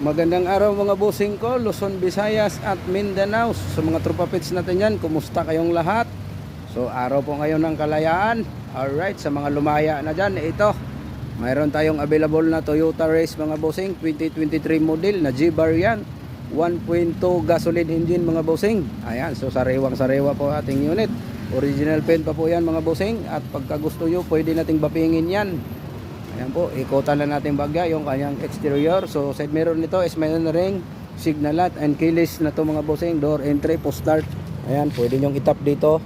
Magandang araw mga bossing ko, Luzon, Visayas at Mindanao. Sa mga tropa pits natin yan, kumusta kayong lahat? So araw po ngayon ng kalayaan. Alright, sa mga lumaya na dyan, ito mayroon tayong available na Toyota Race mga bossing, 2023 model na G-Variant 1.2 gasoline engine mga bossing. Ayan, so sariwang sariwa po ating unit. Original paint pa po yan mga bossing. At pagka gusto nyo, pwede nating bapingin yan. Ayan po, ikotan lang natin bagya yung kanyang exterior. So side mirror nito is mayroon na ring signal light and keyless na to mga bossing. Door entry, post start. Ayan, pwede nyong itap dito.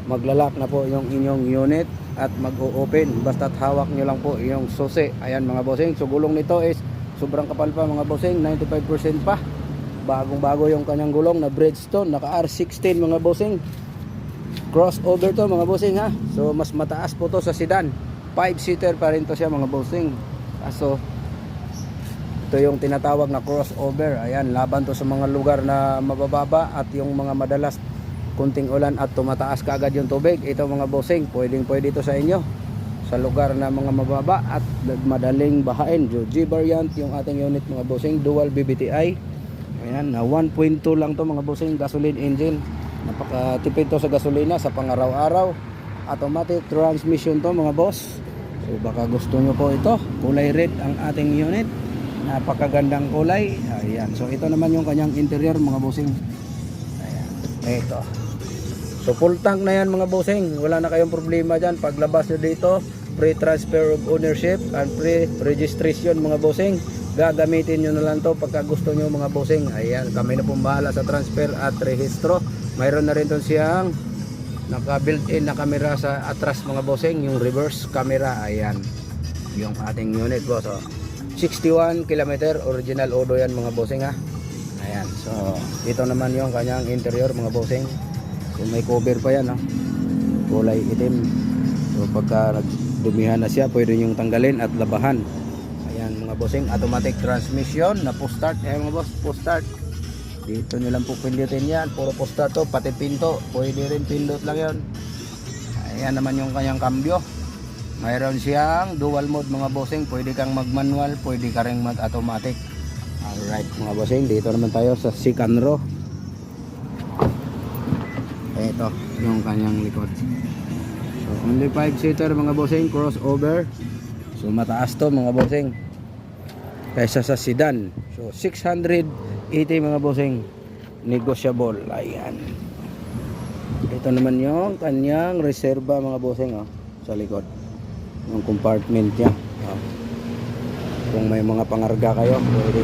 Maglalak na po yung inyong unit at mag-o-open. Basta't hawak nyo lang po yung susi. Ayan mga bossing. So gulong nito is sobrang kapal pa mga bossing, 95% pa. Bagong bago yung kanyang gulong na Bridgestone, naka R16 mga bossing. Crossover to mga bossing ha. So mas mataas po to sa sedan. 5-seater pa rin to siya mga bossing. Kaso ito yung tinatawag na crossover. Ayan, laban to sa mga lugar na mabababa at yung mga madalas kunting ulan at tumataas kaagad yung tubig. Ito mga bossing, pwedeng pwede ito sa inyo sa lugar na mga mababa at madaling bahain. G-Variant yung ating unit mga bossing, dual BBTI. Ayan, na 1.2 lang to mga bossing, gasoline engine. Napakatipid to sa gasolina sa pangaraw-araw. Automatic transmission to mga boss. So baka gusto nyo po ito, kulay red ang ating unit, napakagandang kulay. Ayan, so ito naman yung kanyang interior mga bossing. Ayan, ito. So full tank na yan mga bossing, wala na kayong problema dyan. Paglabas nyo dito, free transfer of ownership and free registration mga bossing. Gagamitin nyo na lang to pagka gusto nyo mga bossing. Ayan, kami na pong bahala sa transfer at rehistro. Mayroon na rin to siyang naka built-in na camera sa atras mga bossing, yung reverse camera. Ayan yung ating unit boss. So 61 km original odo yan mga bossing ha. Ayan, so ito naman yung kanyang interior mga bossing. So may cover pa yan ha, kulay itim. So pagka nagdumihan na siya, pwede yung tanggalin at labahan. Ayan mga bossing, automatic transmission na push start. Ayan mga boss, push start. Dito nyo lang po pindutin yan. Puro posta to, pati pinto. Pwede rin pindot lang yan. Ayan naman yung kanyang kambyo. Mayroon siyang dual mode mga bossing. Pwede kang mag manual, pwede ka rin mag automatic. Alright mga bossing, dito naman tayo sa second row. Ito yung kanyang likod. So only 5-seater mga bossing, crossover. So mataas to mga bossing kaysa sa sedan. So 680 mga bossing, negotiable. Ayan, ito naman yung kanyang reserva mga bossing sa likod, yung compartment niya. Kung may mga pangarga kayo, pwede